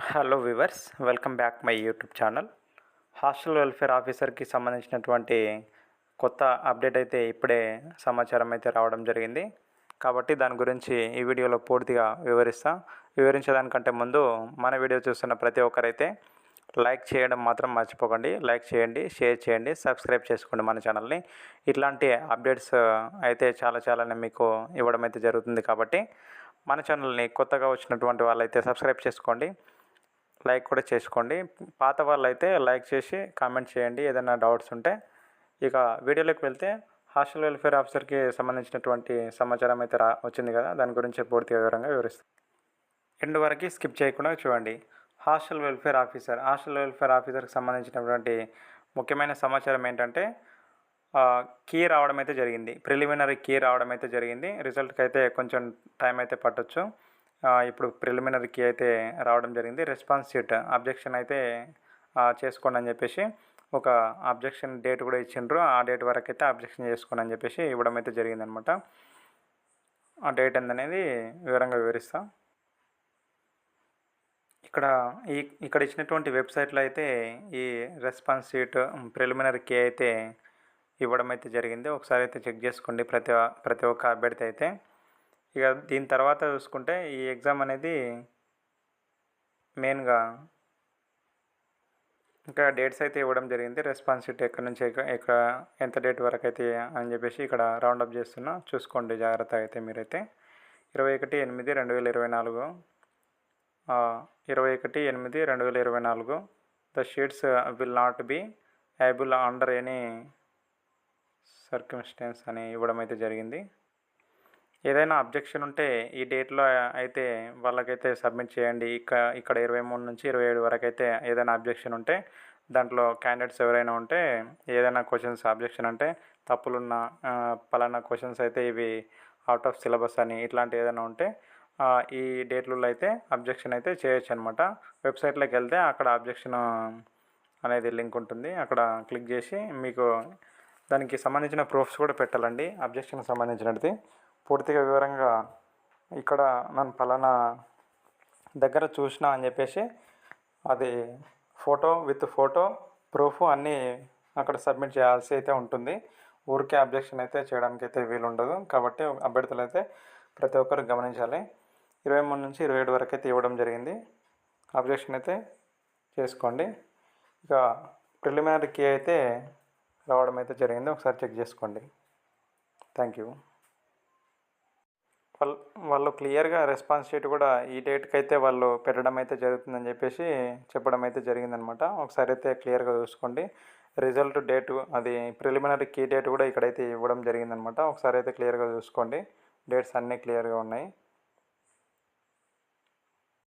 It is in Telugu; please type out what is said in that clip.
Hello viewers, welcome back my YouTube channel. Hostel welfare ఆఫీసర్కి సంబంధించినటువంటి కొత్త అప్డేట్ అయితే ఇప్పుడే సమాచారం అయితే రావడం జరిగింది. కాబట్టి దాని గురించి ఈ వీడియోలో పూర్తిగా వివరించడానికంటే ముందు మన వీడియో చూస్తున్న ప్రతి ఒక్కరైతే లైక్ చేయడం మాత్రం మర్చిపోకండి. లైక్ చేయండి, షేర్ చేయండి, సబ్స్క్రైబ్ చేసుకోండి మన ఛానల్ని. ఇట్లాంటి అప్డేట్స్ అయితే చాలానే మీకు ఇవ్వడం అయితే జరుగుతుంది. కాబట్టి మన ఛానల్ని కొత్తగా వచ్చినటువంటి వాళ్ళైతే సబ్స్క్రైబ్ చేసుకోండి, లైక్ కూడా చేసుకోండి. పాత వాళ్ళైతే లైక్ చేసి కామెంట్ చేయండి ఏదైనా డౌట్స్ ఉంటే. ఇక వీడియోలోకి వెళ్తే హాస్టల్ వెల్ఫేర్ ఆఫీసర్కి సంబంధించినటువంటి సమాచారం అయితే వచ్చింది కదా, దాని గురించి పూర్తిగా వివరంగా వివరిస్తాను. ఎండ్ వరకు స్కిప్ చేయకుండా చూడండి. హాస్టల్ వెల్ఫేర్ ఆఫీసర్కి సంబంధించినటువంటి ముఖ్యమైన సమాచారం ఏంటంటే కీ రావడం అయితే జరిగింది. ప్రిలిమినరీ కీ రావడం అయితే జరిగింది. రిజల్ట్కి అయితే కొంచెం టైం అయితే పట్టొచ్చు. ఇప్పుడు ప్రిలిమినరీ కీ అయితే రావడం జరిగింది. రెస్పాన్స్ షీట్ అబ్జెక్షన్ అయితే చేసుకోండి అని చెప్పేసి ఒక అబ్జెక్షన్ డేట్ కూడా ఇచ్చిండ్రు. ఆ డేట్ వరకు అయితే అబ్జెక్షన్ చేసుకోండి అని చెప్పేసి ఇవ్వడం అయితే జరిగిందనమాట. ఆ డేట్ ఎంతనేది వివరంగా వివరిస్తా. ఇక్కడ ఇచ్చినటువంటి వెబ్సైట్లో అయితే ఈ రెస్పాన్స్ షీట్ ప్రిలిమినరీ కీ అయితే ఇవ్వడం అయితే జరిగింది. ఒకసారి అయితే చెక్ చేసుకోండి ప్రతి ఒక్క అభ్యర్థి అయితే. ఇక దీని తర్వాత చూసుకుంటే ఈ ఎగ్జామ్ అనేది మెయిన్గా ఇంకా డేట్స్ అయితే ఇవ్వడం జరిగింది. రెస్పాన్స్ షీట్ ఎక్కడి నుంచి ఎక్కడ ఎంత డేట్ వరకు అయితే అని చెప్పేసి ఇక్కడ రౌండప్ చేస్తున్నా, చూసుకోండి జాగ్రత్త అయితే మీరైతే. 21/8/2024 21/8/2024 the sheets will not be able under any circumstance అని ఇవ్వడం అయితే జరిగింది. ఏదైనా అబ్జెక్షన్ ఉంటే ఈ డేట్లో అయితే వాళ్ళకైతే సబ్మిట్ చేయండి. ఇక్కడ 23 నుంచి 27 వరకు అయితే ఏదైనా అబ్జెక్షన్ ఉంటే దాంట్లో క్యాండిడేట్స్ ఎవరైనా ఉంటే ఏదైనా క్వశ్చన్స్ అబ్జెక్షన్ అంటే తప్పులున్న పలానా క్వశ్చన్స్ అయితే ఇవి అవుట్ ఆఫ్ సిలబస్ అని ఇట్లాంటి ఏదైనా ఉంటే ఈ డేట్లలో అయితే అబ్జెక్షన్ అయితే చేయొచ్చు అనమాట. వెబ్సైట్లోకి వెళ్తే అక్కడ అబ్జెక్షన్ అనేది లింక్ ఉంటుంది. అక్కడ క్లిక్ చేసి మీకు దానికి సంబంధించిన ప్రూఫ్స్ కూడా పెట్టాలండి. అబ్జెక్షన్కి సంబంధించినది పూర్తిగా వివరంగా ఇక్కడ నన్ను పలానా దగ్గర చూసినా అని చెప్పేసి అది ఫోటో ప్రూఫ్ అన్నీ అక్కడ సబ్మిట్ చేయాల్సి అయితే ఉంటుంది. ఊరికే అబ్జెక్షన్ అయితే చేయడానికి అయితే వీలు ఉండదు. కాబట్టి అభ్యర్థులు అయితే ప్రతి ఒక్కరు గమనించాలి. 23 నుంచి 27 వరకు అయితే ఇవ్వడం జరిగింది. అబ్జెక్షన్ అయితే చేసుకోండి. ఇక ప్రిలిమినరీ కీ అయితే రావడం అయితే జరిగింది. ఒకసారి చెక్ చేసుకోండి. Thank you. వాళ్ళు క్లియర్గా రెస్పాన్స్ షీట్ కూడా ఈ డేట్కి అయితే వాళ్ళు పెట్టడం అయితే జరుగుతుందని చెప్పేసి చెప్పడం అయితే జరిగిందనమాట. ఒకసారి అయితే క్లియర్గా చూసుకోండి. రిజల్ట్ డేటు అది ప్రిలిమినరీ కీ డేట్ కూడా ఇక్కడైతే ఇవ్వడం జరిగిందనమాట. ఒకసారి అయితే క్లియర్గా చూసుకోండి. డేట్స్ అన్నీ క్లియర్గా ఉన్నాయి.